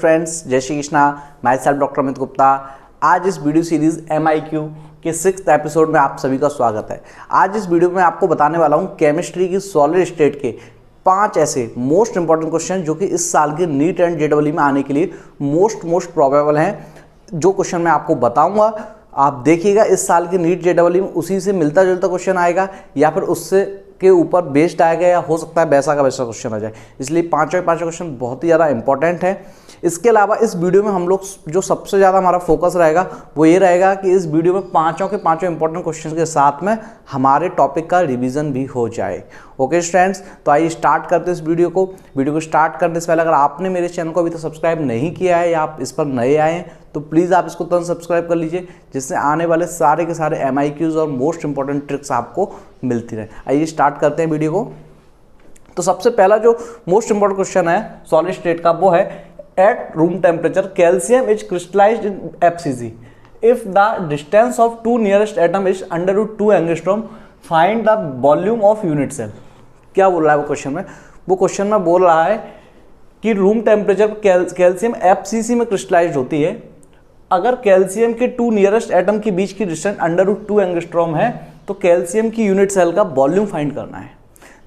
Friends, जय Shri Krishna. My self doctor Amit Gupta. आज इस वीडियो सीरीज MIQ के 6th एपिसोड में आप सभी का स्वागत है। आज इस वीडियो में आपको बताने वाला हूँ केमिस्ट्री की सॉलिड स्टेट के 5 ऐसे मोस्ट इंपॉर्टेंट क्वेश्चन जो कि इस साल के नीट एंड JEE में आने के लिए मोस्ट प्रोबेबल हैं। जो क्वेश्चन मैं आपको बताऊंगा आप देखिएगा, इस साल के नीट JEE में उसी से मिलता जुलता क्वेश्चन आएगा या फिर उससे के ऊपर बेस्ड आएगा या हो सकता है वैसा का वैसा क्वेश्चन आ जाए। इसलिए पांचों क्वेश्चन बहुत ही ज़्यादा इंपॉर्टेंट है। इसके अलावा इस वीडियो में हम लोग जो सबसे ज़्यादा हमारा फोकस रहेगा वो ये रहेगा कि इस वीडियो में पांचों के इंपॉर्टेंट क्वेश्चन के साथ में हमारे टॉपिक का रिवीजन भी हो जाए। ओके स्टूडेंट्स, तो आइए स्टार्ट करते हैं इस वीडियो को स्टार्ट करने से पहले अगर आपने मेरे चैनल को अभी तक सब्सक्राइब नहीं किया है या आप इस पर नए आए हैं तो प्लीज़ आप इसको तुरंत सब्सक्राइब कर लीजिए, जिससे आने वाले सारे के सारे MIQs और मोस्ट इंपॉर्टेंट ट्रिक्स आपको मिलती रहे। आइए स्टार्ट करते हैं वीडियो को। तो सबसे पहला जो मोस्ट इंपॉर्टेंट क्वेश्चन है सॉलिड स्टेट का वो है at room temperature calcium is crystallized in FCC if the distance of two nearest atom is √2 angstrom find the volume of unit cell. क्या बोल रहा है वो क्वेश्चन में? वो क्वेश्चन में बोल रहा है कि रूम टेम्परेचर पर कैल्शियम FCC में क्रिस्टलाइज्ड होती है। अगर कैल्शियम के 2 नियरेस्ट एटम के बीच की डिस्टेंस √2 एंगस्ट्रॉम है तो कैल्शियम की यूनिट सेल का वॉल्यूम फाइंड करना है।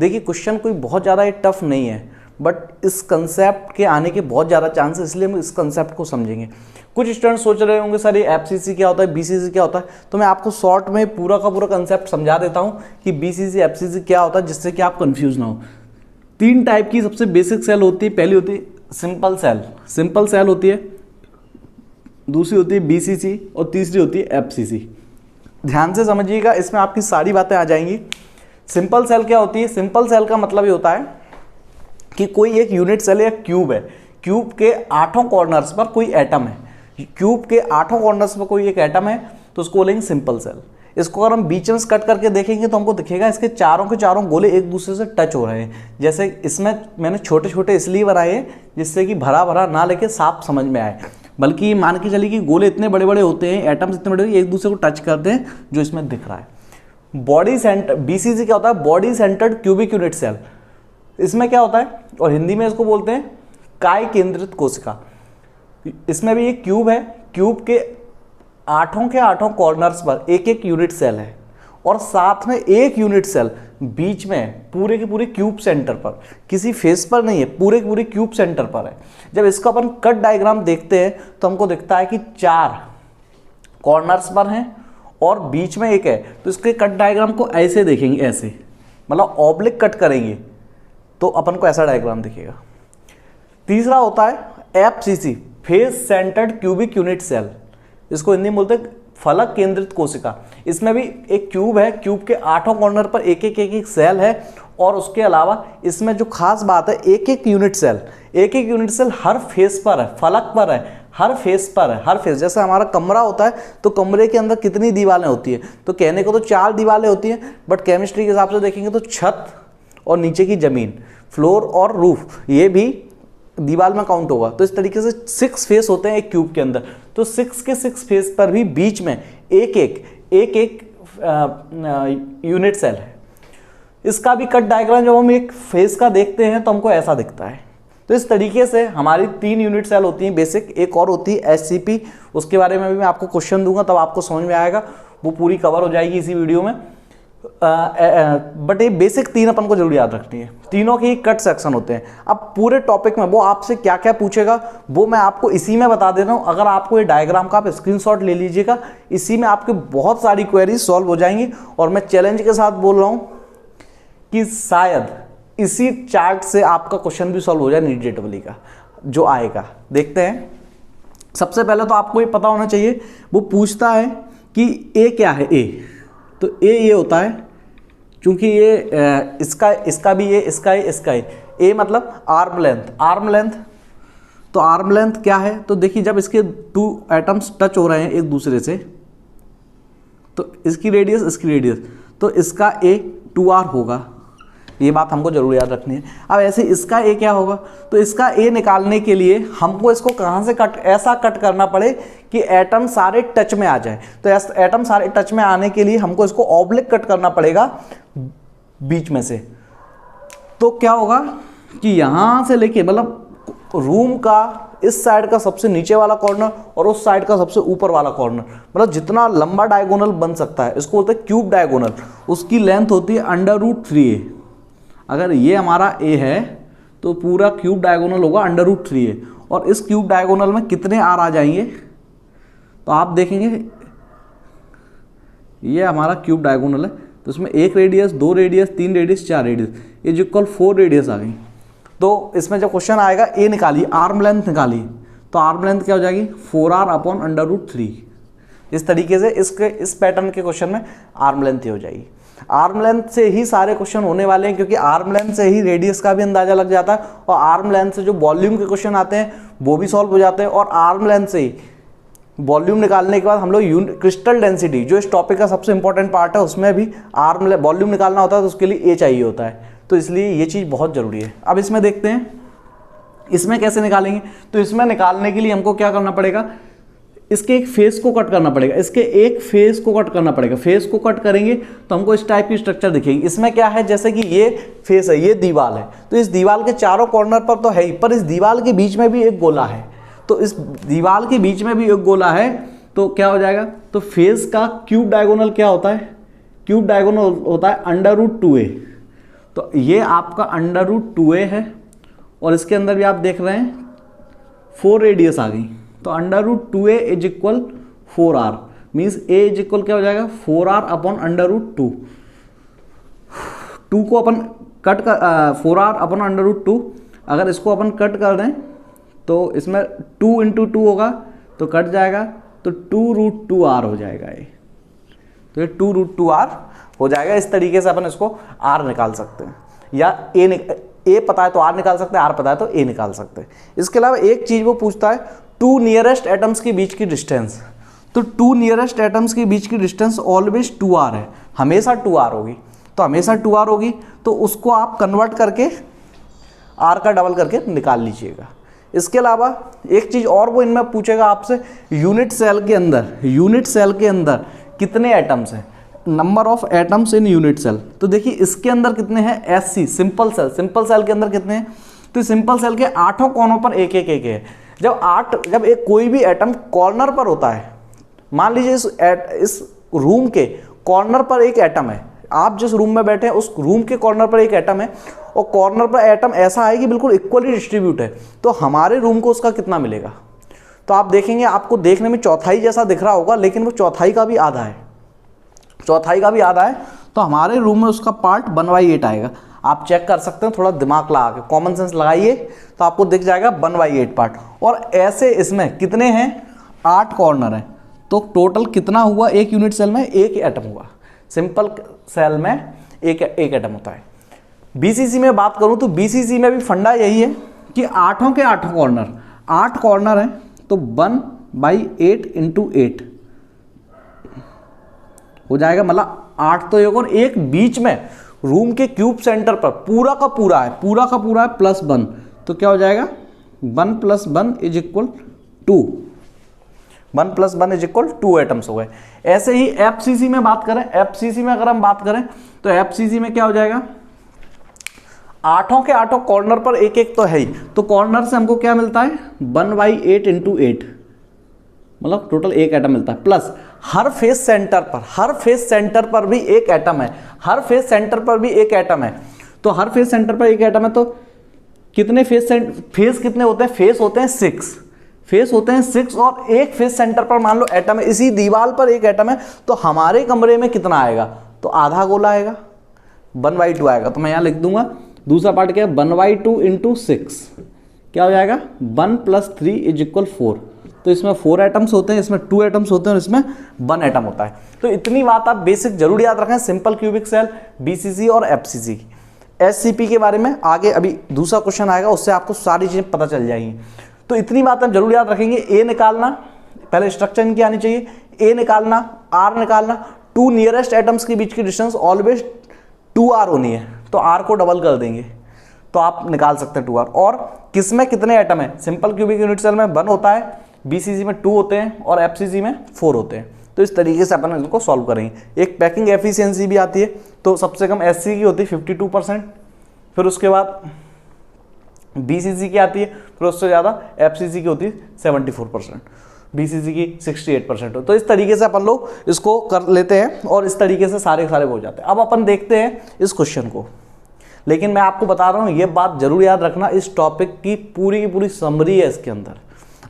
देखिए क्वेश्चन कोई बहुत ज़्यादा टफ नहीं है, बट इस कंसेप्ट के आने के बहुत ज़्यादा चांस है, इसलिए हम इस कंसेप्ट को समझेंगे। कुछ स्टूडेंट सोच रहे होंगे सर ये FCC क्या होता है, BCC क्या होता है, तो मैं आपको शॉर्ट में पूरा का पूरा कंसेप्ट समझा देता हूँ कि BCC FCC क्या होता है, जिससे कि आप कंफ्यूज ना हो। 3 टाइप की सबसे बेसिक सेल होती है। पहली होती है सिंपल सेल होती है, दूसरी होती है BCC और तीसरी होती है FCC। ध्यान से समझिएगा, इसमें आपकी सारी बातें आ जाएंगी। सिंपल सेल क्या होती है? सिंपल सेल का मतलब ये होता है कि कोई एक यूनिट सेल या क्यूब है, क्यूब के 8 कॉर्नर्स पर कोई एटम है, क्यूब के 8 कॉर्नर्स पर कोई एक एटम है तो उसको बोलेंगे सिंपल सेल। इसको अगर हम बीच में कट करके देखेंगे तो हमको दिखेगा इसके चारों के चारों गोले एक दूसरे से टच हो रहे हैं। जैसे इसमें मैंने छोटे छोटे इसलिए बनाए हैं जिससे कि भरा भरा ना लेके साफ समझ में आए, बल्कि मान के चलिए कि गोले इतने बड़े बड़े होते हैं, एटम्स इतने बड़े एक दूसरे को टच करते हैं, जो इसमें दिख रहा है। बॉडी सेंटर BCC क्या होता है? Body centred cubic unit cell. इसमें क्या होता है और हिंदी में इसको बोलते हैं काय केंद्रित कोशिका। इसमें भी एक क्यूब है, क्यूब के 8 कॉर्नर्स पर एक यूनिट सेल है और साथ में एक यूनिट सेल बीच में पूरे के पूरे क्यूब सेंटर पर, किसी फेस पर नहीं है, पूरे के पूरे क्यूब सेंटर पर है। जब इसका अपन कट डायग्राम देखते हैं तो हमको दिखता है कि 4 कॉर्नर्स पर हैं और बीच में एक है, तो इसके कट डायग्राम को ऐसे देखेंगे, ऐसे मतलब ऑब्लिक कट करेंगे तो अपन को ऐसा डायग्राम दिखेगा। तीसरा होता है FCC face centred cubic unit cell. इसको हिंदी में बोलते हैं फलक केंद्रित कोशिका। इसमें भी एक क्यूब है, क्यूब के 8 कॉर्नर पर एक सेल है और उसके अलावा इसमें जो खास बात है एक यूनिट सेल हर फेस पर है, फलक पर है, हर फेस। जैसे हमारा कमरा होता है तो कमरे के अंदर कितनी दीवारें होती है? तो कहने को तो 4 दीवारें होती हैं, बट केमिस्ट्री के हिसाब से देखेंगे तो छत और नीचे की जमीन, फ्लोर और रूफ, ये भी दीवार में काउंट होगा। तो इस तरीके से 6 फेस होते हैं एक क्यूब के अंदर। तो 6 के 6 फेस पर भी बीच में एक यूनिट सेल है। इसका भी कट डायग्राम जब हम एक फेस का देखते हैं तो हमको ऐसा दिखता है। तो इस तरीके से हमारी 3 यूनिट सेल होती हैं बेसिक। एक और होती है SCP, उसके बारे में भी मैं आपको क्वेश्चन दूंगा तब आपको समझ में आएगा, वो पूरी कवर हो जाएगी इसी वीडियो में। बट ये बेसिक 3 अपन को जरूर याद रखनी है। तीनों के ही कट सेक्शन होते हैं। अब पूरे टॉपिक में वो आपसे क्या क्या पूछेगा वो मैं आपको इसी में बता दे रहा हूँ। अगर आपको ये डायग्राम का आप स्क्रीनशॉट ले लीजिएगा, इसी में आपके बहुत सारी क्वेरीज सॉल्व हो जाएंगी। और मैं चैलेंज के साथ बोल रहा हूँ कि शायद इसी चार्ट से आपका क्वेश्चन भी सॉल्व हो जाए नीट JEE का जो आएगा। देखते हैं। सबसे पहले तो आपको ये पता होना चाहिए, वो पूछता है कि A क्या है? A तो A ये होता है, क्योंकि ये इसका भी इसका A मतलब आर्म लेंथ। तो आर्म लेंथ क्या है? तो देखिए जब इसके 2 एटम्स टच हो रहे हैं एक दूसरे से तो इसकी रेडियस तो इसका A 2R होगा। ये बात हमको जरूर याद रखनी है। अब ऐसे इसका A क्या होगा? तो इसका A निकालने के लिए हमको इसको कहाँ से ऐसा कट करना पड़े कि एटम सारे टच में आ जाए। तो एटम सारे टच में आने के लिए हमको इसको ऑब्लिक कट करना पड़ेगा बीच में से। तो क्या होगा कि यहाँ से लेके मतलब रूम का इस साइड का सबसे नीचे वाला कॉर्नर और उस साइड का सबसे ऊपर वाला कॉर्नर, मतलब जितना लंबा डायगोनल बन सकता है, इसको बोलते हैं क्यूब डायगोनल, उसकी लेंथ होती है √3a। अगर ये हमारा a है तो पूरा क्यूब डायगोनल होगा √3a, और इस क्यूब डायगोनल में कितने आर आ जाएंगे, तो आप देखेंगे ये हमारा क्यूब डायगोनल है, तो इसमें 1 radius, 2 radius, 3 radius, 4 radius, is equal 4 radius आ गई। तो इसमें जब क्वेश्चन आएगा ए निकालिए, आर्म लेंथ निकालिए, तो आर्म लेंथ क्या हो जाएगी 4r/√3। इस तरीके से इस पैटर्न के क्वेश्चन में आर्म लेंथ ही हो जाएगी। आर्म लेंथ से ही सारे क्वेश्चन होने वाले हैं, क्योंकि आर्म लेंथ से ही रेडियस का भी अंदाजा लग जाता है, और आर्म लेंथ से जो वॉल्यूम के क्वेश्चन आते हैं वो भी सॉल्व हो जाते हैं, और आर्म लेंथ से ही वॉल्यूम निकालने के बाद हम लोग क्रिस्टल डेंसिटी, जो इस टॉपिक का सबसे इंपॉर्टेंट पार्ट है, उसमें भी वॉल्यूम निकालना होता है, तो उसके लिए ए चाहिए होता है, तो इसलिए ये चीज़ बहुत ज़रूरी है। अब इसमें देखते हैं इसमें कैसे निकालेंगे। तो इसमें निकालने के लिए हमको क्या करना पड़ेगा, इसके एक फेस को कट करना पड़ेगा, इसके एक फेस को कट करना पड़ेगा। फेस को कट करेंगे तो हमको इस टाइप की स्ट्रक्चर दिखेगी। इसमें क्या है, जैसे कि ये फेस है, ये दीवार है, तो इस दीवार के चारों कॉर्नर पर तो है ही, पर इस दीवार के बीच में भी एक गोला है, तो इस दीवार के बीच में भी एक गोला है, तो क्या हो जाएगा, तो फेस का क्यूब डायगोनल क्या होता है, क्यूब डायगोनल होता है √2a। तो ये आपका √2a है, और इसके अंदर भी आप देख रहे हैं 4 रेडियस आ गई, तो √2a is equal 4r, means a is equal क्या हो जाएगा 4r/√2। 2 को अपन कट कर 4r/√2, अगर इसको अपन कट कर दें तो इसमें 2 × 2 होगा तो कट जाएगा, तो 2√2r हो जाएगा ये, तो ये 2√2r हो जाएगा। इस तरीके से अपन इसको r निकाल सकते हैं, या a पता है तो r निकाल सकते हैं, r पता है तो a निकाल सकते हैं। इसके अलावा एक चीज़ वो पूछता है 2 नियरेस्ट एटम्स के बीच की डिस्टेंस, तो 2 नियरेस्ट एटम्स के बीच की डिस्टेंस ऑलवेज 2r है, हमेशा 2r होगी, तो हमेशा 2r होगी, तो उसको आप कन्वर्ट करके r का डबल करके निकाल लीजिएगा। इसके अलावा एक चीज़ और वो इनमें पूछेगा आपसे, यूनिट सेल के अंदर कितने एटम्स हैं, number of atoms in unit cell. तो देखिए इसके अंदर कितने हैं, SC सिंपल सेल के अंदर कितने हैं, तो सिंपल सेल के 8 कोनों पर एक है। जब एक कोई भी एटम कॉर्नर पर होता है, मान लीजिए इस रूम के कॉर्नर पर एक एटम है, आप जिस रूम में बैठे हैं उस रूम के कॉर्नर पर एक एटम है, और कॉर्नर पर एटम ऐसा है कि बिल्कुल इक्वली डिस्ट्रीब्यूट है, तो हमारे रूम को उसका कितना मिलेगा, तो आप देखेंगे आपको देखने में चौथाई जैसा दिख रहा होगा, लेकिन वो चौथाई का भी आधा है, तो हमारे रूम में उसका पार्ट 1/8 आएगा। आप चेक कर सकते हैं, थोड़ा दिमाग लगा के कॉमन सेंस लगाइए तो आपको दिख जाएगा 1/8 पार्ट। और ऐसे इसमें कितने हैं, 8 कॉर्नर हैं, तो टोटल कितना हुआ, एक यूनिट सेल में एक एटम हुआ, सिंपल सेल में एक एटम होता है। BCC में बात करूं तो BCC में भी फंडा यही है कि 8 के 8 कॉर्नर, 8 कॉर्नर हैं, तो 1/8 × 8 हो जाएगा, मतलब 8 तो एक, और एक बीच में रूम के क्यूब सेंटर पर पूरा का पूरा है +1, तो क्या हो जाएगा 1 + 1 is equal 2, 1 + 1 is equal 2 atoms हो गए। ऐसे ही FCC में बात करें, FCC में अगर हम बात करें तो FCC में क्या हो जाएगा, 8 के 8 कॉर्नर पर एक तो है ही, तो कॉर्नर से हमको क्या मिलता है 1/8 × 8, मतलब टोटल एक एटम मिलता है, प्लस हर फेस सेंटर पर भी एक एटम है, तो हर फेस सेंटर पर एक एटम है, तो कितने फेस कितने होते हैं, फेस होते हैं 6, और एक फेस सेंटर पर मान लो एटम है, इसी दीवार पर एक एटम है, तो हमारे कमरे में कितना आएगा, तो आधा गोला आएगा, 1/2 आएगा, तो मैं यहाँ लिख दूंगा दूसरा पार्ट क्या है 1/2 × 6, क्या हो जाएगा 1 + 3 इज इक्वल 4, तो इसमें 4 एटम्स होते हैं, इसमें 2 एटम्स होते हैं, और इसमें 1 एटम होता है। तो इतनी बात आप बेसिक जरूर याद रखें, सिंपल क्यूबिक सेल, BCC और FCC। SCP के बारे में आगे अभी दूसरा क्वेश्चन आएगा, उससे आपको सारी चीज़ें पता चल जाएंगी। तो इतनी बात आप जरूर याद रखेंगे, A निकालना, पहले स्ट्रक्चर इनकी आनी चाहिए, A निकालना, R निकालना, 2 नियरेस्ट एटम्स के बीच की डिस्टेंस ऑलवेज 2r होनी है, तो r को डबल कर देंगे तो आप निकाल सकते हैं 2r। और किसमें कितने एटम है, सिंपल क्यूबिक यूनिट सेल में 1 होता है, BCC में 2 होते हैं, और FCC में 4 होते हैं। तो इस तरीके से अपन इनको सॉल्व करेंगे। एक पैकिंग एफिशिएंसी भी आती है, तो सबसे कम SC की होती है 52%, फिर उसके बाद BCC की आती है, फिर उससे ज़्यादा FCC की होती है 74%, BCC की 68% हो। तो इस तरीके से अपन लोग इसको कर लेते हैं और इस तरीके से सारे हो जाते हैं। अब अपन देखते हैं इस क्वेश्चन को, लेकिन मैं आपको बता रहा हूँ ये बात जरूर याद रखना, इस टॉपिक की पूरी समरी है इसके अंदर।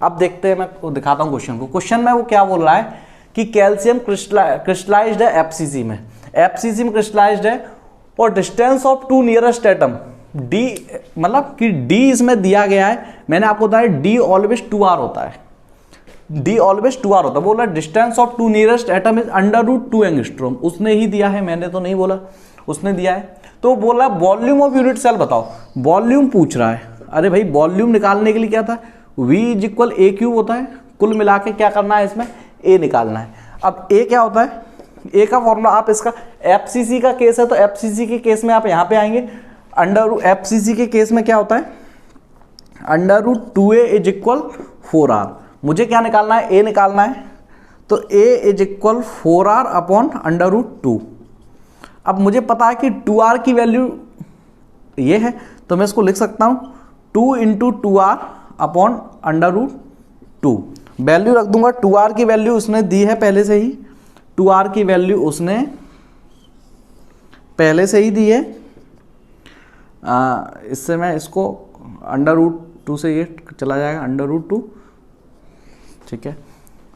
अब देखते हैं, मैं दिखाता हूँ क्वेश्चन को। क्वेश्चन में वो क्या बोल रहा है कि कैल्शियम क्रिस्टलाइज्ड है FCC में, FCC में क्रिस्टलाइज्ड है और distance of two nearest atom D, मतलब कि D इसमें दिया गया है। मैंने आपको बताया D ऑलवेज 2R होता है, D ऑलवेज 2R होता है। बोला distance of two nearest atom is √2 angstrom, उसने ही दिया है, मैंने तो नहीं बोला, उसने दिया है। तो बोला वॉल्यूम ऑफ यूनिट सेल बताओ, वॉल्यूम पूछ रहा है। अरे भाई वॉल्यूम निकालने के लिए क्या था, V = A³ होता है, कुल मिला के क्या करना है इसमें A निकालना है। अब A क्या होता है, A का फॉर्मूला आप इसका, FCC का केस है तो FCC के केस में आप यहाँ पे आएंगे, FCC के केस में क्या होता है √2A = 4R। मुझे क्या निकालना है, A निकालना है, तो A = 4R अपॉन √2। अब मुझे पता है कि 2R की वैल्यू ये है, तो मैं इसको लिख सकता हूँ 2 × 2R अपॉन √2। वैल्यू रख दूंगा, 2R की वैल्यू उसने दी है पहले से ही, 2R की वैल्यू उसने पहले से ही दी है। इससे मैं इसको √2 से ये चला जाएगा √2, ठीक है।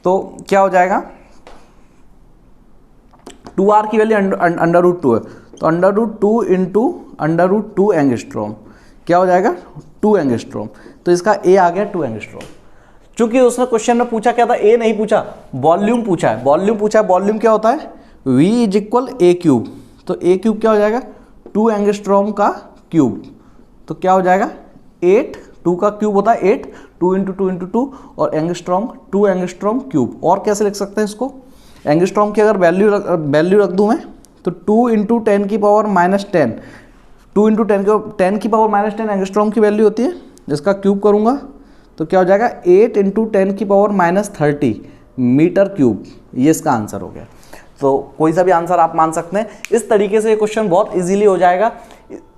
तो क्या हो जाएगा, 2R की वैल्यू √2 है, तो √2 × √2 एंगस्ट्रॉम क्या हो जाएगा 2 एंगस्ट्रॉम। तो इसका A आ गया 2 एंगस्ट्रॉम। चूंकि उसने क्वेश्चन में पूछा क्या था, A नहीं पूछा, वॉल्यूम पूछा है, वॉल्यूम पूछा है। वॉल्यूम क्या होता है, V = A³, तो A³ क्या हो जाएगा 2 एंगस्ट्रॉम का क्यूब, तो क्या हो जाएगा 8, 2 का क्यूब होता है 8, 2 × 2 × 2 और एंगस्ट्रॉम 2 एंगस्ट्रॉम क्यूब। और कैसे लिख सकते हैं इसको, एंगस्ट्रॉम की अगर वैल्यू रख दूं मैं, तो 2 × 10⁻⁻10, 2 × 10⁻10 एंगस्ट्रॉम की वैल्यू होती है। इसका क्यूब करूंगा तो क्या हो जाएगा 8 × 10⁻30 मीटर क्यूब। ये इसका आंसर हो गया। तो कोई सा भी आंसर आप मान सकते हैं। इस तरीके से ये क्वेश्चन बहुत इजीली हो जाएगा।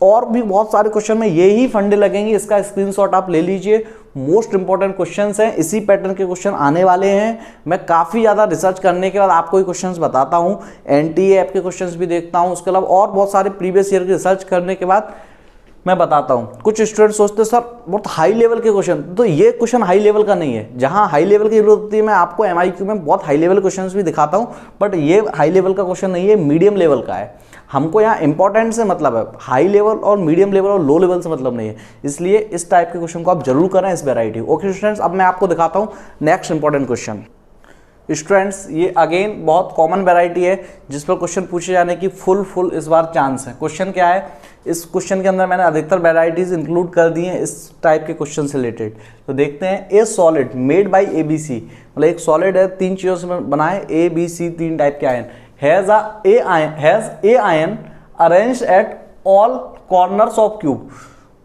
और भी बहुत सारे क्वेश्चन में यही फंडे लगेंगे, इसका स्क्रीनशॉट आप ले लीजिए। मोस्ट इंपॉर्टेंट क्वेश्चंस हैं, इसी पैटर्न के क्वेश्चन आने वाले हैं। मैं काफ़ी ज़्यादा रिसर्च करने के बाद आपको ये क्वेश्चंस बताता हूँ, NTA ऐप के क्वेश्चंस भी देखता हूँ, उसके अलावा और बहुत सारे प्रीवियस ईयर की रिसर्च करने के बाद मैं बताता हूँ। कुछ स्टूडेंट सोचते हैं सर बहुत हाई लेवल के क्वेश्चन, तो ये क्वेश्चन हाई लेवल का नहीं है। जहाँ हाई लेवल की जरूरत होती है मैं आपको MIQ में बहुत हाई लेवल क्वेश्चन भी दिखाता हूँ, बट ये हाई लेवल का क्वेश्चन नहीं है, मीडियम लेवल का है। हमको यहाँ इंपॉर्टेंट से मतलब है, हाई लेवल और मीडियम लेवल और लो लेवल से मतलब नहीं है। इसलिए इस टाइप के क्वेश्चन को आप जरूर करें, इस वेराइटी। ओके स्टूडेंट्स, अब मैं आपको दिखाता हूँ नेक्स्ट इंपॉर्टेंट क्वेश्चन। स्टूडेंट्स ये अगेन बहुत कॉमन वैरायटी है जिस पर क्वेश्चन पूछे जाने की फुल इस बार चांस है। क्वेश्चन क्या है, इस क्वेश्चन के अंदर मैंने अधिकतर वैरायटीज इंक्लूड कर दी हैं इस टाइप के क्वेश्चन से रिलेटेड। तो देखते हैं, ए सॉलिड मेड बाय ABC, मतलब एक सॉलिड है, 3 चीज़ों से बनाए, ABC 3 टाइप के ion, has a ion arranged at all corners of cube.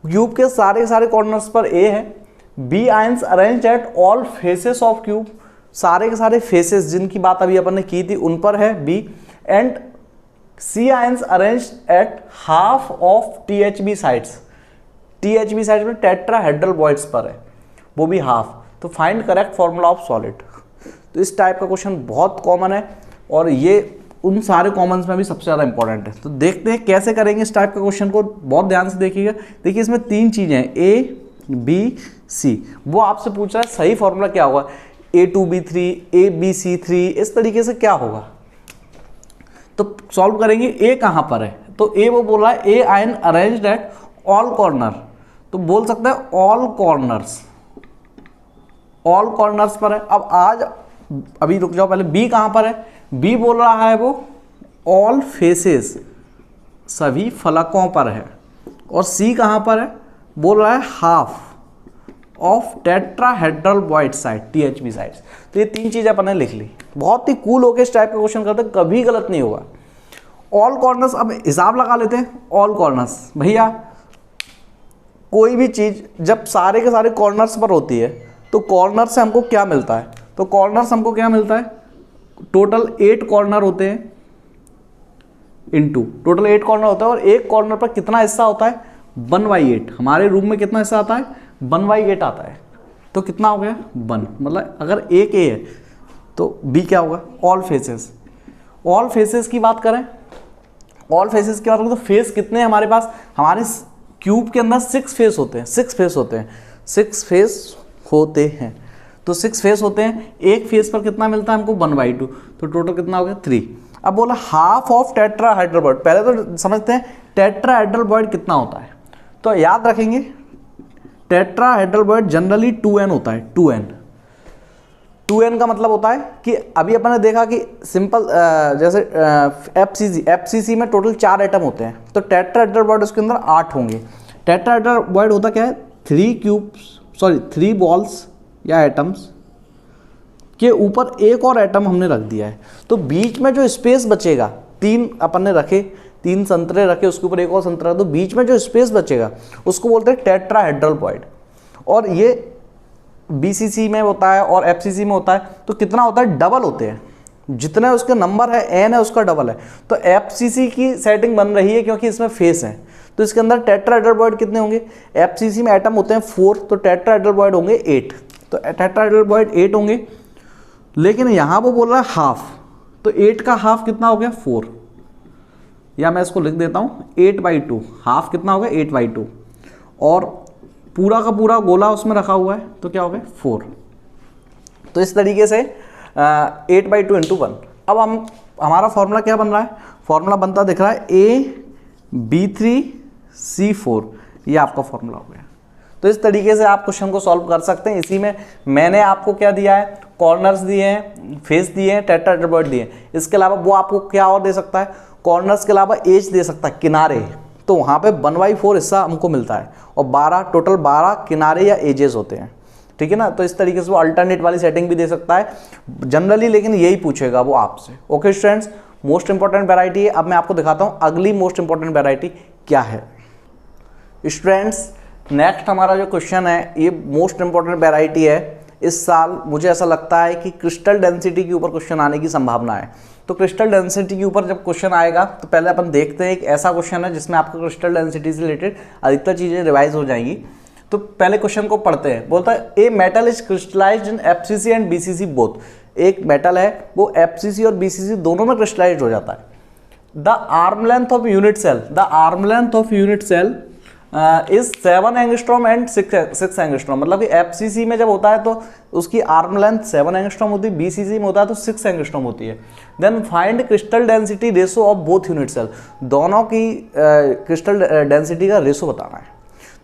Cube के सारे कॉर्नर्स पर A है। B ions arranged at all faces of cube, सारे के सारे फेसेस जिनकी बात अभी अपन ने की थी उन पर है B। And C ions arranged at half of THB sides, THB sides में टेट्राहेड्रल बॉइड्स पर है, वो भी हाफ। तो find correct formula of solid. तो इस टाइप का क्वेश्चन बहुत कॉमन है और ये उन सारे कॉमन्स में भी सबसे ज़्यादा इंपॉर्टेंट है। तो देखते हैं कैसे करेंगे इस टाइप का क्वेश्चन को, बहुत ध्यान से देखिएगा। देखिए इसमें 3 चीज़ें हैं, A B C। वो आपसे पूछ रहा है सही फॉर्मूला क्या होगा, A2B3 ABC3, इस तरीके से क्या होगा। तो सॉल्व करेंगे। A कहाँ पर है, तो A वो बोल रहा है A ion arranged at all corner, तो बोल सकते हैं ऑल कॉर्नर्स पर है। अब अभी रुक जाओ, पहले B कहाँ पर है, B बोल रहा है वो ऑल फेसेस, सभी फलकों पर है। और C कहाँ पर है, बोल रहा है half of tetrahedral Boyd side, THB sides. तो ये 3 चीज़ें अपन ने लिख ली। बहुत ही कूल होके इस टाइप का क्वेश्चन करते हैं, कभी गलत नहीं होगा। ऑल कॉर्नर्स, अब हिसाब लगा लेते हैं। ऑल कॉर्नर्स, भैया कोई भी चीज़ जब सारे के सारे कॉर्नर्स पर होती है तो कॉर्नर से हमको क्या मिलता है, तो कॉर्नर्स हमको क्या मिलता है, टोटल 8 कॉर्नर होते हैं, इनटू टोटल 8 कॉर्नर होता है। और एक कॉर्नर पर कितना हिस्सा होता है, 1/8, हमारे रूम में कितना हिस्सा आता है, 1/8 आता है, तो कितना हो गया 1, मतलब अगर एक ए है तो बी क्या होगा, ऑल फेसेस। ऑल फेसेस की बात करें, ऑल फेसेस की बात करें तो फेस कितने हैं हमारे पास, हमारे क्यूब के अंदर 6 फेस होते हैं, 6 फेस होते हैं, 6 फेस होते हैं, तो 6 फेस होते हैं, एक फेस पर कितना मिलता है हमको 1/2, तो टोटल कितना हो गया 3। अब बोला हाफ ऑफ टेट्राहेड्रल बॉइड, पहले तो समझते हैं टेट्राहेड्रल बॉइड कितना होता है, तो याद रखेंगे टेट्राहेड्रल बॉइड जनरली 2n होता है, 2n का मतलब होता है कि अभी अपन ने देखा कि सिंपल जैसे एफसीसी में टोटल 4 एटम होते हैं, तो टेट्राहेड्रल बॉइड उसके अंदर 8 होंगे। टेट्राहेड्रल बॉइड होता क्या है, 3 बॉल्स या एटम्स के ऊपर एक और एटम हमने रख दिया है, तो बीच में जो स्पेस बचेगा, 3 अपन ने रखे, 3 संतरे रखे, उसके ऊपर एक और संतरा, तो बीच में जो स्पेस बचेगा उसको बोलते हैं टेट्राहेड्रल बॉइड। और ये बीसीसी में होता है और एफसीसी में होता है, तो कितना होता है, डबल होते हैं, जितने उसके नंबर है एन है उसका डबल है। तो एफसीसी की सेटिंग बन रही है क्योंकि इसमें फेस है, तो इसके अंदर टेट्राहेड्रल बॉइड कितने होंगे, एफसीसी में एटम होते हैं 4, तो टेट्राहेड्रल बॉइड होंगे 8, तो टेट्राहेड्रल बॉइड 8 होंगे। लेकिन यहाँ वो बोल रहा है हाफ, तो 8 का हाफ कितना हो गया 4, या मैं इसको लिख देता हूँ 8/2, हाफ कितना हो गया 8/2, और पूरा का पूरा गोला उसमें रखा हुआ है, तो क्या हो गया 4। तो इस तरीके से 8/2 × 1। अब हमारा फॉर्मूला क्या बन रहा है, फॉर्मूला बनता दिख रहा है AB3C4, ये आपका फॉर्मूला हो गया। तो इस तरीके से आप क्वेश्चन को सॉल्व कर सकते हैं। इसी में मैंने आपको क्या दिया है, कॉर्नर्स दिए हैं, फेस दिए हैं, टेट्राहेड्रल बॉइड दिए हैं, इसके अलावा वो आपको क्या और दे सकता है, कॉर्नर्स के अलावा एज दे सकता है, किनारे, तो वहाँ पे 1/4 हिस्सा हमको मिलता है, और 12 टोटल 12 किनारे या एजेस होते हैं, ठीक है ना। तो इस तरीके से वो अल्टरनेट वाली सेटिंग भी दे सकता है जनरली, लेकिन यही पूछेगा वो आपसे। Okay students, most important variety है। अब मैं आपको दिखाता हूँ अगली मोस्ट इंपॉर्टेंट वैरायटी क्या है। स्टूडेंट्स, नेक्स्ट हमारा जो क्वेश्चन है ये मोस्ट इंपॉर्टेंट वैरायटी है। इस साल मुझे ऐसा लगता है कि क्रिस्टल डेंसिटी के ऊपर क्वेश्चन आने की संभावना है। तो क्रिस्टल डेंसिटी के ऊपर जब क्वेश्चन आएगा तो पहले अपन देखते हैं, एक ऐसा क्वेश्चन है जिसमें आपको क्रिस्टल डेंसिटी से रिलेटेड अधिकतर चीज़ें रिवाइज हो जाएंगी। तो पहले क्वेश्चन को पढ़ते हैं। बोलता है a metal is crystallized in FCC and BCC both. एक मेटल है वो एफसीसी और बीसीसी दोनों में क्रिस्टलाइज्ड हो जाता है। The arm length of unit cell, the arm length of unit cell is 7 angstrom and 6 angstrom. मतलब कि एफसीसी में जब होता है तो उसकी आर्म लेंथ 7 एंगस्ट्रॉम होती है, बीसीसी में होता है तो 6 एंगस्ट्रॉम होती है। Then find crystal density ratio of both unit cell. दोनों की क्रिस्टल डेंसिटी का रेशो बताना है।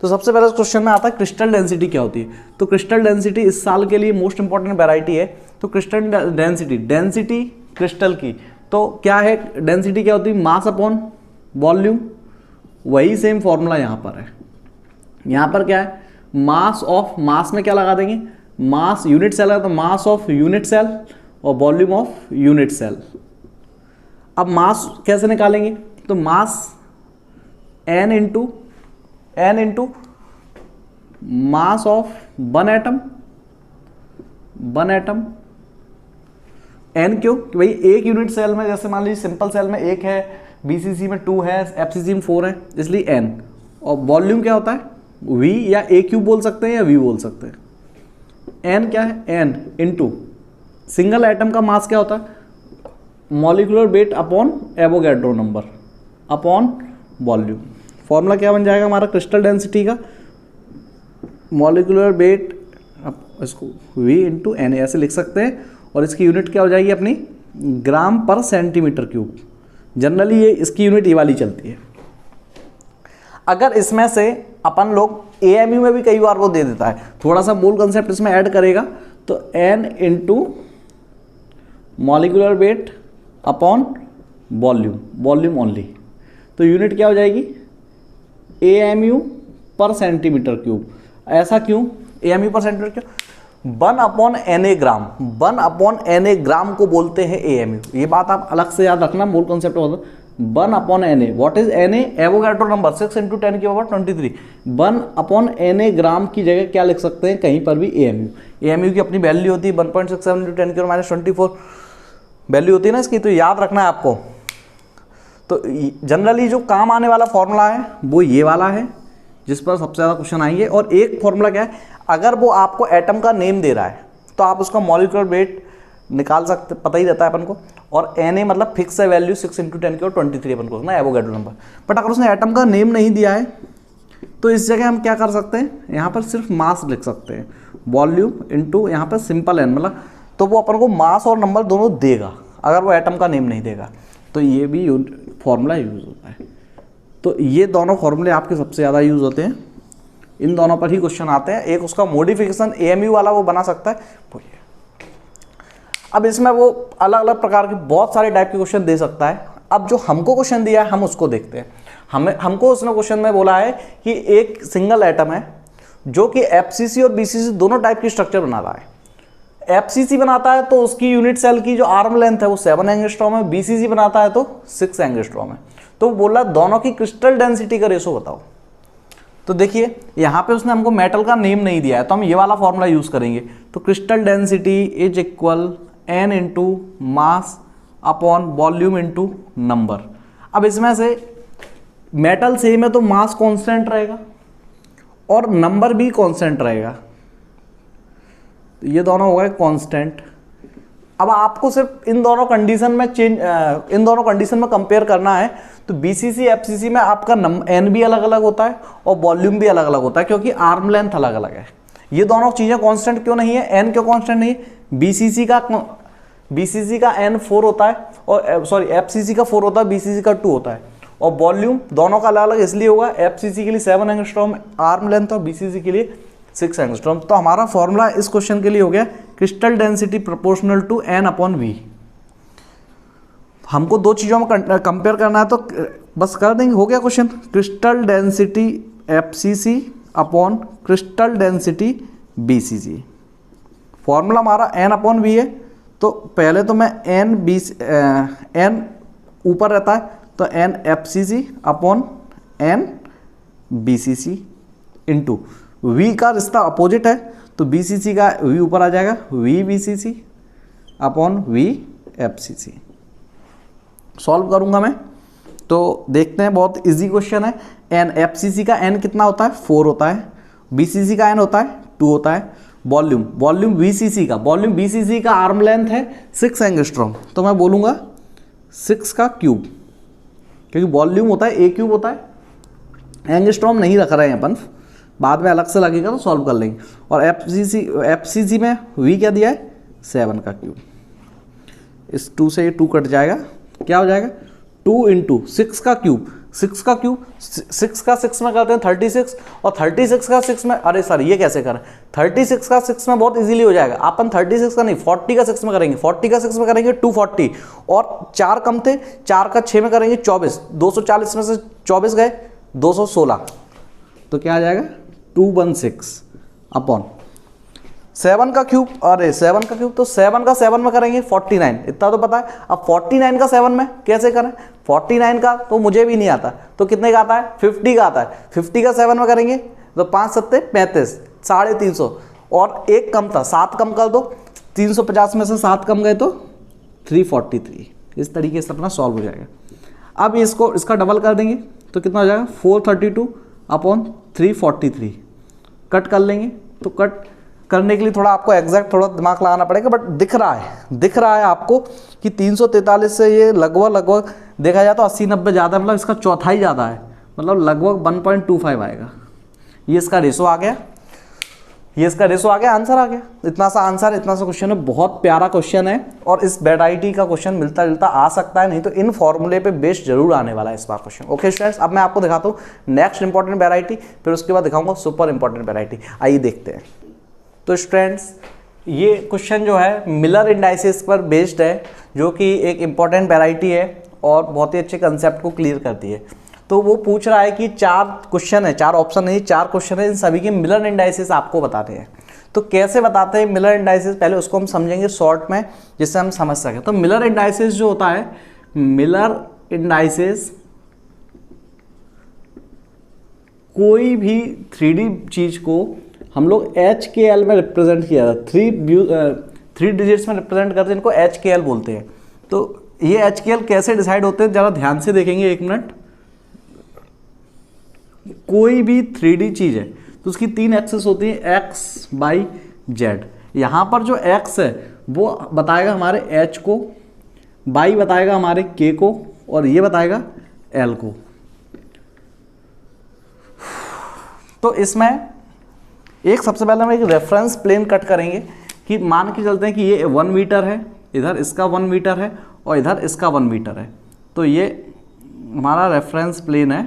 तो सबसे पहले क्वेश्चन में आता है क्रिस्टल डेंसिटी क्या होती है। तो क्रिस्टल डेंसिटी इस साल के लिए मोस्ट इंपॉर्टेंट वैरायटी है। तो क्रिस्टल डेंसिटी, डेंसिटी क्रिस्टल की तो क्या है, डेंसिटी क्या होती है, मास अपॉन वॉल्यूम। वही सेम फॉर्मूला यहाँ पर है। यहाँ पर क्या है, मास ऑफ, मास में क्या लगा देंगे, मास यूनिट सेल है तो मास ऑफ यूनिट सेल और वॉल्यूम ऑफ यूनिट सेल। अब मास कैसे निकालेंगे, तो मास n into mass of one atom n, क्यों कि भाई एक यूनिट सेल में, जैसे मान लीजिए सिंपल सेल में 1 है, बीसीसी में 2 है, एफसीसी में 4 है, इसलिए n। और वॉल्यूम क्या होता है, v या a क्यूब बोल सकते हैं या v बोल सकते हैं। n क्या है, n इंटू सिंगल एटम का मास क्या होता है, molecular weight upon Avogadro number upon volume. Formula क्या बन जाएगा हमारा क्रिस्टल डेंसिटी का, मॉलिक्यूलर वेट, इसको v इंटू n ऐसे लिख सकते हैं, और इसकी यूनिट क्या हो जाएगी अपनी, ग्राम पर सेंटीमीटर क्यूब। जनरली ये इसकी यूनिट ये वाली चलती है। अगर इसमें से अपन लोग AMU में भी कई बार वो दे देता है, थोड़ा सा मूल कंसेप्ट इसमें ऐड करेगा, तो n into molecular weight upon volume, volume only. तो यूनिट क्या हो जाएगी, AMU पर सेंटीमीटर क्यूब। ऐसा क्यों, AMU पर सेंटीमीटर क्यूब, 1/NA ग्राम, 1/NA ग्राम को बोलते हैं AMU। ये बात आप अलग से याद रखना, मूल कॉन्सेप्ट होता है 1/NA। What is NA, Avogadro number 6 × 10⁻23। 1/NA ग्राम की जगह क्या लिख सकते हैं, कहीं पर भी AMU की अपनी वैल्यू होती है 1.67 × 10⁻24 वैल्यू होती है ना इसकी, तो याद रखना है आपको। तो जनरली जो काम आने वाला फॉर्मूला है वो ये वाला है, जिस पर सबसे ज़्यादा क्वेश्चन आएंगे। और एक फॉर्मूला क्या है, अगर वो आपको एटम का नेम दे रहा है तो आप उसका मॉलिक्यूलर वेट निकाल सकते, पता ही रहता है अपन को। और Na मतलब फिक्स है वैल्यू 6 × 10 की और 23 अपन को ना एवोगैड्रो नंबर। बट अगर उसने एटम का नेम नहीं दिया है तो इस जगह हम क्या कर सकते हैं, यहाँ पर सिर्फ मास लिख सकते हैं, वॉल्यूम इंटू यहाँ पर सिंपल n, मतलब तो वो अपन को मास और नंबर दोनों देगा अगर वो एटम का नेम नहीं देगा। तो ये भी फॉर्मूला यूज़ होता है। तो ये दोनों फॉर्मूले आपके सबसे ज़्यादा यूज़ होते हैं, इन दोनों पर ही क्वेश्चन आते हैं। एक उसका मॉडिफिकेशन AMU वाला वो बना सकता है, वो ये। अब इसमें वो अलग अलग प्रकार के बहुत सारे टाइप के क्वेश्चन दे सकता है। अब जो हमको क्वेश्चन दिया है हम उसको देखते हैं। हमको उसने क्वेश्चन में बोला है कि एक सिंगल एटम है जो कि FCC और BCC दोनों टाइप की स्ट्रक्चर बना रहा है। FCC बनाता है तो उसकी यूनिट सेल की जो आर्म लेंथ है वो 7 एंगस्ट्रॉम है, BCC बनाता है तो 6 एंगस्ट्रॉम है। तो बोला दोनों की क्रिस्टल डेंसिटी का रेशो बताओ। तो देखिए यहाँ पे उसने हमको मेटल का नेम नहीं दिया है तो हम ये वाला फॉर्मूला यूज करेंगे। तो crystal density is equal N into mass upon volume into number. अब इसमें से मेटल सेम है तो मास कांस्टेंट रहेगा और नंबर भी कांस्टेंट रहेगा, तो ये दोनों हो गए कांस्टेंट। अब आपको सिर्फ इन दोनों कंडीशन में कंपेयर करना है। तो BCC FCC में आपका N भी अलग अलग होता है और वॉल्यूम भी अलग अलग होता है क्योंकि आर्म लेंथ अलग अलग है। ये दोनों चीज़ें कांस्टेंट क्यों नहीं है, N क्यों कांस्टेंट नहीं है? BCC का N 4 होता है और सॉरी FCC का 4 होता है, BCC का 2 होता है। और वॉल्यूम दोनों का अलग अलग इसलिए होगा, FCC के लिए 7 एंगस्ट्रॉम आर्म लेंथ और BCC के लिए 6 एंगस्ट्रॉम। तो हमारा फॉर्मूला इस क्वेश्चन के लिए हो गया crystal density proportional to N/V। हमको दो चीज़ों में कंपेयर करना है तो बस कर देंगे, हो गया question. Crystal density FCC upon crystal density BCC। Formula हमारा N/V है। तो पहले तो मैं N ऊपर रहता है तो N FCC upon N BCC into V का रिश्ता अपोजिट है तो BCC का V ऊपर आ जाएगा, V BCC upon V FCC। Solve करूंगा मैं तो देखते हैं, बहुत इजी क्वेश्चन है। N FCC का N कितना होता है, 4 होता है। BCC का N होता है 2 होता है। वॉल्यूम BCC का आर्म लेंथ है 6 एंगस्ट्रॉम, तो मैं बोलूँगा 6 का क्यूब, क्योंकि वॉल्यूम होता है A क्यूब होता है। एंगस्ट्रॉम नहीं रख रहे हैं अपन, बाद में अलग से लगेगा तो सॉल्व कर लेंगे। और FCC में V क्या दिया है, 7 का क्यूब। इस 2 से ये 2 कट जाएगा, क्या हो जाएगा 2 इंटू 6 का क्यूब। 6 का 6 में करते हैं 36 और 36 का 6 में, अरे सर ये कैसे करें, 36 का 6 में बहुत इजीली हो जाएगा। अपन 36 का नहीं 40 का 6 में करेंगे, 40 का 6 में करेंगे 240 और 4 कम थे, 4 का 6 में करेंगे 24, 240 में से 24 गए 216, तो क्या आ जाएगा 216 अपॉन 7 का क्यूब। अरे 7 का क्यूब तो 7 का 7 में करेंगे 49, इतना तो पता है। अब 49 का 7 में कैसे करें, 49 का तो मुझे भी नहीं आता, तो कितने का आता है 50 का आता है। 50 का 7 में करेंगे तो 5 7 35, 350 और एक कम था 7 कम कर दो, 350 में से 7 कम गए तो 343। इस तरीके से अपना सॉल्व हो जाएगा। अब इसका डबल कर देंगे तो कितना हो जाएगा 432 अपॉन 343। कट कर लेंगे तो कट करने के लिए थोड़ा आपको एग्जैक्ट थोड़ा दिमाग लगाना पड़ेगा, बट दिख रहा है आपको कि 343 से ये लगभग देखा जाए तो 80-90 ज़्यादा, मतलब इसका चौथाई ज़्यादा है, मतलब लगभग 1.25 आएगा। ये इसका रेशो आ गया, आंसर आ गया। इतना सा आंसर, इतना सा क्वेश्चन है, बहुत प्यारा क्वेश्चन है। और इस वैरायटी का क्वेश्चन मिलता जुलता आ सकता है, नहीं तो इन फॉर्मूले पे बेस्ड जरूर आने वाला है इस बार क्वेश्चन। ओके स्टूडेंट्स, अब मैं आपको दिखाता हूँ नेक्स्ट इंपॉर्टेंट वैरायटी, फिर उसके बाद दिखाऊंगा सुपर इंपॉर्टेंट वैरायटी। आइए देखते हैं। तो स्टूडेंट्स ये क्वेश्चन जो है मिलर इंडाइसिस पर बेस्ड है, जो कि एक इम्पॉर्टेंट वैरायटी है और बहुत ही अच्छे कंसेप्ट को क्लियर करती है। तो वो पूछ रहा है कि 4 क्वेश्चन है, 4 ऑप्शन नहीं 4 क्वेश्चन है, इन सभी के मिलर इंडाइसिस आपको बताने हैं। तो कैसे बताते हैं मिलर इंडाइसिस, पहले उसको हम समझेंगे शॉर्ट में जिससे हम समझ सकें। तो मिलर इंडाइसिस जो होता है, मिलर इंडाइसिस कोई भी 3D चीज को हम लोग HKL में रिप्रेजेंट किया था, 3 डिजिट्स में रिप्रेजेंट करते हैं, इनको HKL बोलते हैं। तो ये HKL कैसे डिसाइड होते हैं जरा ध्यान से देखेंगे, 1 मिनट। कोई भी 3D चीज़ है तो उसकी 3 एक्सिस होती है, एक्स वाई जेड। यहाँ पर जो एक्स है वो बताएगा हमारे एच को, वाई बताएगा हमारे के को, और ये बताएगा एल को। तो इसमें एक सबसे पहले हम एक रेफरेंस प्लेन कट करेंगे कि मान के चलते हैं कि ये 1 मीटर है, इधर इसका 1 मीटर है और इधर इसका 1 मीटर है। तो ये हमारा रेफरेंस प्लेन है,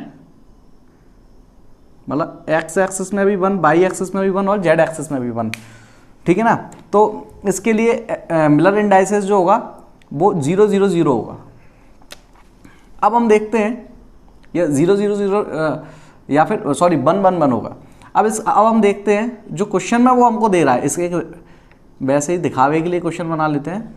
मतलब एक्स एक्सिस में भी 1, वाई एक्सिस में भी 1 और जेड एक्सिस में भी 1, ठीक है ना। तो इसके लिए मिलर इंडाइसेस जो होगा वो 0 0 0 होगा। अब हम देखते हैं ये 0 0 0 या फिर सॉरी 1 1 1 होगा। अब हम देखते हैं जो क्वेश्चन में वो हमको दे रहा है, इसके वैसे ही दिखावे के लिए क्वेश्चन बना लेते हैं।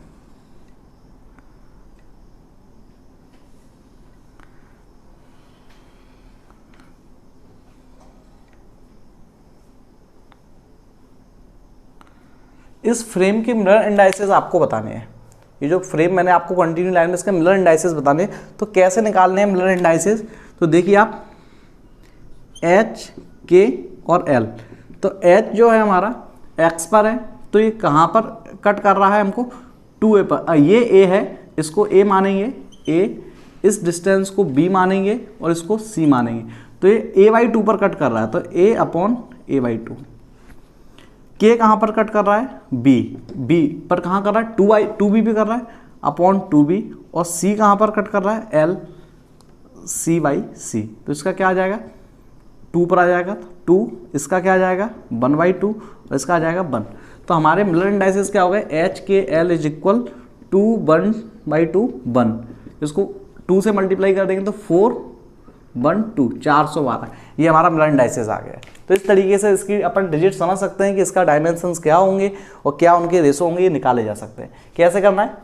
इस फ्रेम के मिरर इंडाइसेस आपको बताने हैं। ये जो फ्रेम मैंने आपको कंटिन्यू लाइन में इसके मिरर इंडाइसेस बताने हैं, तो कैसे निकालने हैं मिरर इंडाइसेस। तो देखिए आप एच के और एल। तो एच जो है हमारा एक्स पर है, तो ये कहाँ पर कट कर रहा है हमको, 2a पर। ये ए है, इसको ए मानेंगे, ए, इस डिस्टेंस को बी मानेंगे और इसको सी मानेंगे। तो ये a/2 पर कट कर रहा है, तो a/a/2। के कहाँ पर कट कर रहा है, बी पर कहाँ कर रहा है, 2b पे कर रहा है, अपॉन 2b। और सी कहाँ पर कट कर रहा है, एल, c/c। तो इसका क्या आ जाएगा, 2 पर आ जाएगा, 2, इसका क्या आ जाएगा 1/2 और इसका आ जाएगा 1। तो हमारे मिलर इंडाइसेस क्या हो गए, एच के एल इज इक्वल 2 1/2 1। इसको 2 से मल्टीप्लाई कर देंगे तो 4 1 2 412। ये हमारा मिलर इंडाइसेस आ गया। तो इस तरीके से इसकी अपन डिजिट समझ सकते हैं कि इसका डायमेंशंस क्या होंगे और क्या उनके रेशो होंगे, ये निकाले जा सकते हैं। कैसे करना है,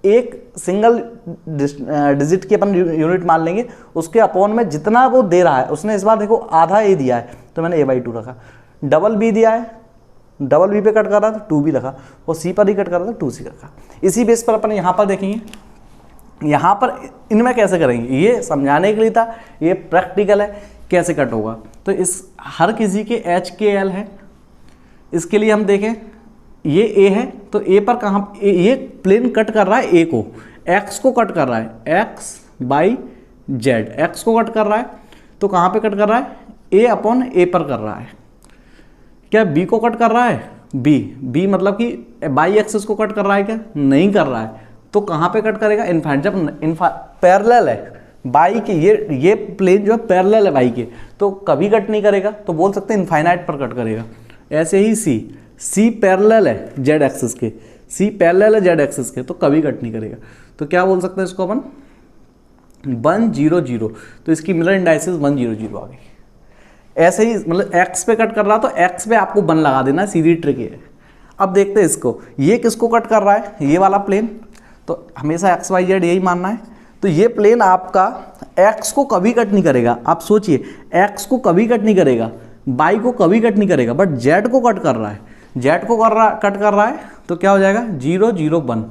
एक सिंगल डिजिट की अपन यूनिट मान लेंगे, उसके अपॉन में जितना वो दे रहा है, उसने इस बार देखो आधा ए दिया है तो मैंने a/2 रखा, डबल बी दिया है, डबल बी पे कट कर रहा था 2b रखा, और सी पर ही कट कर रहा था 2c रखा। इसी बेस पर अपन यहाँ पर देखेंगे, यहाँ पर इनमें कैसे करेंगे ये समझाने के लिए था, ये प्रैक्टिकल है कैसे कट होगा। तो इस हर किसी के एच के एल है, इसके लिए हम देखें ये ए है, तो ए पर कहाँ, ये प्लेन कट कर रहा है ए को, एक्स को कट कर रहा है, एक्स बाई जेड, एक्स को कट कर रहा है, तो कहाँ पे कट कर रहा है, ए अपॉन ए पर कर रहा है। क्या बी को कट कर रहा है, बी मतलब कि बाई एक्सिस को कट कर रहा है क्या, नहीं कर रहा है। तो कहाँ पे कट करेगा, इनफाइनाइट, जब पैरेलल है बाई के, ये प्लेन जो है पैरेलल है बाई के, तो कभी कट नहीं करेगा, तो बोल सकते हैं इनफाइनाइट पर कट करेगा। ऐसे ही सी पैरेलल है जेड एक्सिस के, सी पैरेलल है जेड एक्सिस के, तो कभी कट नहीं करेगा। तो क्या बोल सकते हैं इसको अपन 1 0 0। तो इसकी मिलर इंडाइसेस 1 0 0 आ गई। ऐसे ही मतलब एक्स पे कट कर रहा तो एक्स पे आपको 1 लगा देना, सीधी ट्रिक है। अब देखते हैं इसको, ये किसको कट कर रहा है, ये वाला प्लेन, तो हमेशा एक्स वाई जेड यही मानना है। तो ये प्लेन आपका एक्स को कभी कट नहीं करेगा, आप सोचिए एक्स को कभी कट नहीं करेगा, वाई को कभी कट नहीं करेगा, बट जेड को कट कर रहा है, जेड को कट कर रहा है, तो क्या हो जाएगा 0 0 1।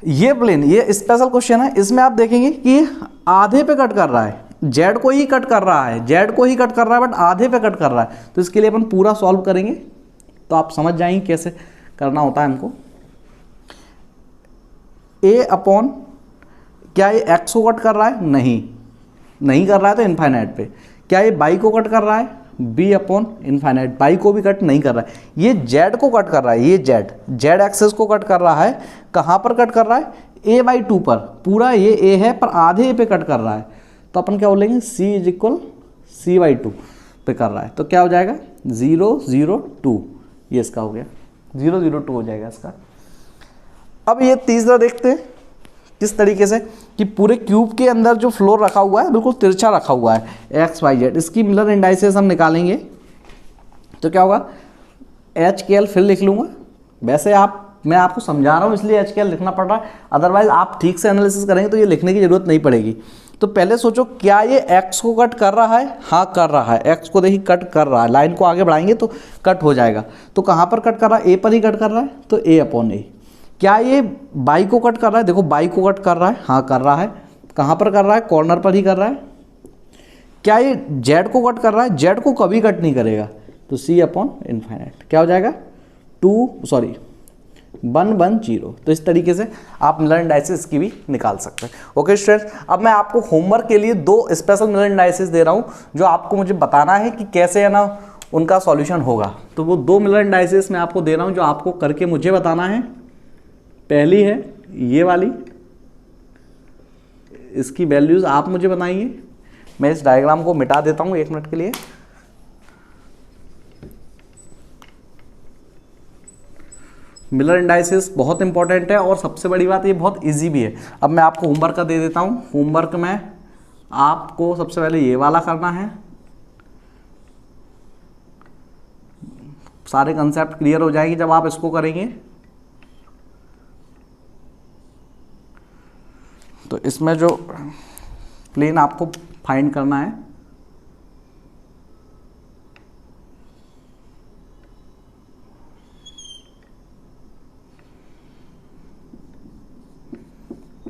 ये प्लेन, ये स्पेशल क्वेश्चन है, इसमें आप देखेंगे कि आधे पे कट कर रहा है, जेड को ही कट कर रहा है, जेड को ही कट कर रहा है, बट आधे पे कट कर रहा है। तो इसके लिए अपन पूरा सॉल्व करेंगे तो आप समझ जाएंगे कैसे करना होता है हमको। ए अपॉन, क्या ये एक्स को कट कर रहा है, नहीं कर रहा है तो इनफाइनाइट पे। क्या ये बाई को कट कर रहा है, बी अपॉन इनफाइनाइट, बाई को भी कट नहीं कर रहा है। ये जेड को कट कर रहा है, ये जेड एक्सेस को कट कर रहा है, कहाँ पर कट कर रहा है, a/2 पर, पूरा ये ए है पर आधे पे कट कर रहा है। तो अपन क्या बोलेंगे, c इज इक्वल c/2 पे कर रहा है, तो क्या हो जाएगा 0 0 2। ये इसका हो गया 0 0 2 हो जाएगा इसका। अब ये तीसरा देखते हैं किस तरीके से, कि पूरे क्यूब के अंदर जो फ्लोर रखा हुआ है बिल्कुल तिरछा रखा हुआ है एक्स वाई जेड, इसकी मिलर इंडाइसेस हम निकालेंगे। तो क्या होगा, एच के एल फिर लिख लूँगा, वैसे मैं आपको समझा रहा हूँ इसलिए एच के एल लिखना पड़ रहा है, अदरवाइज आप ठीक से एनालिसिस करेंगे तो ये लिखने की जरूरत नहीं पड़ेगी। तो पहले सोचो क्या ये एक्स को कट कर रहा है, हाँ कर रहा है, एक्स को देखिए कट कर रहा है, लाइन को आगे बढ़ाएंगे तो कट हो जाएगा। तो कहाँ पर कट कर रहा है, ए पर ही कट कर रहा है, तो ए अपॉन ए। क्या ये बाई को कट कर रहा है, देखो बाई को कट कर रहा है, हाँ कर रहा है, कहाँ पर कर रहा है, कॉर्नर पर ही कर रहा है, क्या ये जेड को कट कर रहा है? जेड को कभी कट नहीं करेगा, तो सी अपॉन इन्फाइनाइट क्या हो जाएगा 110। तो इस तरीके से आप मिलर इंडाइसिस की भी निकाल सकते हैं। ओके स्टूडेंट्स, अब मैं आपको होमवर्क के लिए 2 स्पेशल मिलर इंडाइसिस दे रहा हूँ जो आपको मुझे बताना है कि कैसे है ना उनका सॉल्यूशन होगा। तो वो 2 मिलर इंडाइसिस मैं आपको दे रहा हूँ जो आपको करके मुझे बताना है। पहली है ये वाली, इसकी वैल्यूज आप मुझे बताएंगे। मैं इस डायग्राम को मिटा देता हूँ 1 मिनट के लिए। मिलर इंडाइसिस बहुत इंपॉर्टेंट है और सबसे बड़ी बात ये बहुत इजी भी है। अब मैं आपको होमवर्क का दे देता हूँ। होमवर्क में आपको सबसे पहले ये वाला करना है। सारे कंसेप्ट क्लियर हो जाएंगे जब आप इसको करेंगे। तो इसमें जो प्लेन आपको फाइंड करना है,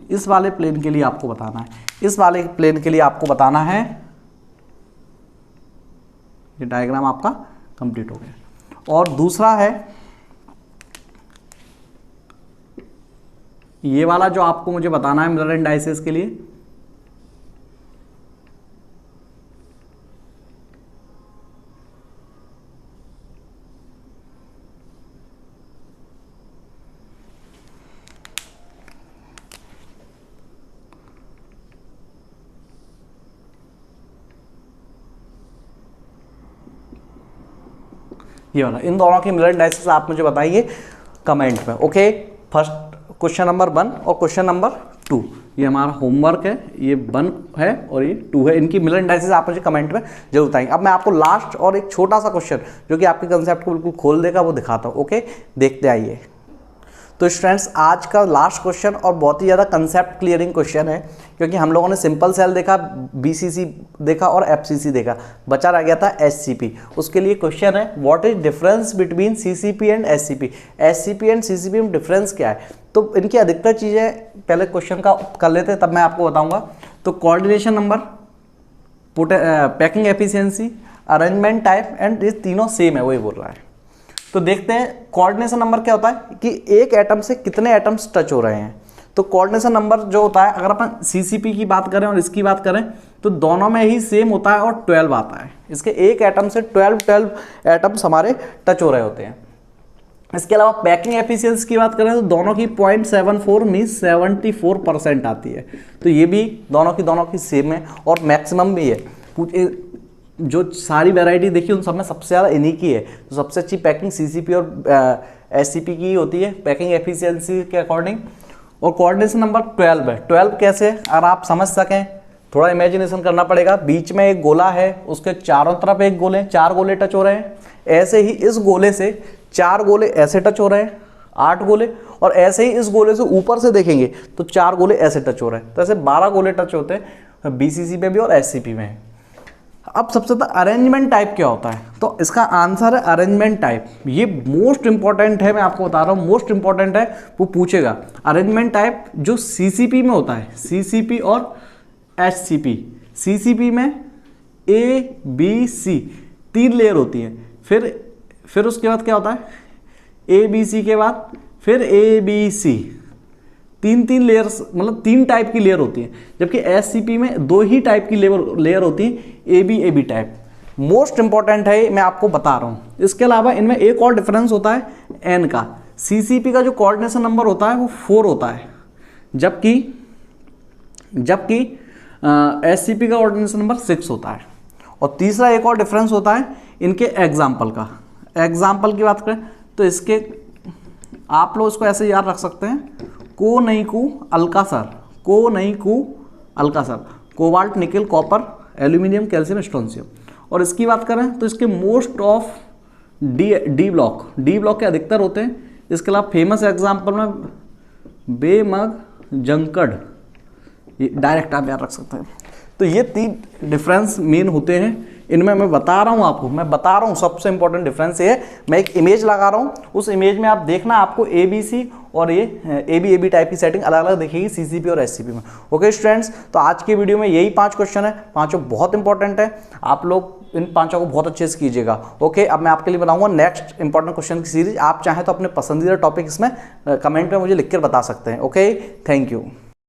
इस वाले प्लेन के लिए आपको बताना है। इस वाले प्लेन के लिए आपको बताना है। ये डायग्राम आपका कंप्लीट हो गया। और दूसरा है ये वाला जो आपको मुझे बताना है मिलर इंडाइसिस के लिए। ये वाला, इन दोनों की मिलर इंडाइसिस आप मुझे बताइए कमेंट में। ओके, फर्स्ट क्वेश्चन नंबर 1 और क्वेश्चन नंबर 2 ये हमारा होमवर्क है। ये 1 है और ये 2 है। इनकी मिलर इंडाइसिस आप मुझे कमेंट में जरूर बताएंगे। अब मैं आपको लास्ट और एक छोटा सा क्वेश्चन जो कि आपके कंसेप्ट को बिल्कुल खोल देगा वो दिखाता हूँ। ओके, देखते आइए। तो स्टूडेंट्स, आज का लास्ट क्वेश्चन और बहुत ही ज़्यादा कंसेप्ट क्लियरिंग क्वेश्चन है, क्योंकि हम लोगों ने सिंपल सेल देखा, बीसीसी देखा और एफसीसी देखा, बचा रह गया था एससीपी। उसके लिए क्वेश्चन है what is difference between CCP and SCP. SCP and CCP में डिफरेंस क्या है? तो इनकी अधिकतर चीज़ें पहले क्वेश्चन का कर लेते हैं, तब मैं आपको बताऊँगा। तो coordination number, packing efficiency, arrangement type and ये तीनों सेम है, वही बोल रहा है। तो देखते हैं कोऑर्डिनेशन नंबर क्या होता है कि एक एटम से कितने एटम्स टच हो रहे हैं। तो कोऑर्डिनेशन नंबर जो होता है, अगर अपन सीसीपी की बात करें और इसकी बात करें तो दोनों में ही सेम होता है और 12 आता है। इसके एक एटम से 12 एटम्स हमारे टच हो रहे होते हैं। इसके अलावा पैकिंग एफिशिएंसी की बात करें तो दोनों की 0.74 मीन्स 74% आती है। तो ये भी दोनों की सेम है और मैक्सिमम भी है। जो सारी वैरायटी देखी उन सब में सबसे ज़्यादा इन्हीं की है। तो सबसे अच्छी पैकिंग सीसीपी और एससीपी की होती है पैकिंग एफिशिएंसी के अकॉर्डिंग। और कोऑर्डिनेशन नंबर 12 है। 12 कैसे, अगर आप समझ सकें, थोड़ा इमेजिनेशन करना पड़ेगा। बीच में एक गोला है, उसके चारों तरफ एक गोले, 4 गोले टच हो रहे हैं। ऐसे ही इस गोले से 4 गोले ऐसे टच हो रहे हैं, 8 गोले। और ऐसे ही इस गोले से ऊपर से देखेंगे तो 4 गोले ऐसे टच हो रहे हैं। तो ऐसे 12 गोले टच होते हैं बीसीसी में भी और एससीपी में। अब सबसे ज़्यादा अरेंजमेंट टाइप क्या होता है? तो इसका आंसर है अरेंजमेंट टाइप। ये मोस्ट इंपॉर्टेंट है, मैं आपको बता रहा हूँ, मोस्ट इंपॉर्टेंट है, वो पूछेगा। अरेंजमेंट टाइप जो सीसीपी में होता है, सीसीपी और एचसीपी। सीसीपी में ए बी सी 3 लेयर होती हैं। फिर उसके बाद क्या होता है, ए बी सी के बाद फिर ए बी सी, 3 लेयर्स, मतलब 3 टाइप की लेयर होती है। जबकि एससीपी में 2 ही टाइप की लेयर होती है, A B type. Most important है, मैं आपको बता रहा हूँ। इसके अलावा इनमें एक और डिफरेंस होता है एन का। सीसीपी का जो कोऑर्डिनेशन नंबर होता है वो 4 होता है, जबकि एससीपी का कोऑर्डिनेशन नंबर 6 होता है। और तीसरा एक और डिफरेंस होता है इनके एग्जाम्पल का। एग्जाम्पल की बात करें तो इसके आप लोग इसको ऐसे याद रख सकते हैं, को नहीं कु अल्कासर, को नहीं कु अल्कासर, cobalt nickel copper aluminium calcium strontium. और इसकी बात करें तो इसके मोस्ट ऑफ डी ब्लॉक के अधिकतर होते हैं। इसके अलावा फेमस एग्जाम्पल में बेमग जंकड़, ये डायरेक्ट आप याद रख सकते हैं। तो ये 3 डिफरेंस मेन होते हैं इनमें मैं बता रहा हूँ आपको, मैं बता रहा हूँ सबसे इंपॉर्टेंट डिफरेंस ये है, मैं एक इमेज लगा रहा हूँ, उस इमेज में आप देखना आपको ABC और ये AB टाइप की सेटिंग अलग अलग दिखेगी CCP और SCP में। ओके स्टूडेंट्स, तो आज की वीडियो में यही 5 क्वेश्चन है, पांचों बहुत इंपॉर्टेंट है, आप लोग इन पांचों को बहुत अच्छे से कीजिएगा। ओके, अब मैं आपके लिए बनाऊंगा नेक्स्ट इंपॉर्टेंट क्वेश्चन की सीरीज। आप चाहें तो अपने पसंदीदा टॉपिक इसमें कमेंट में मुझे लिखकर बता सकते हैं। Okay, thank you.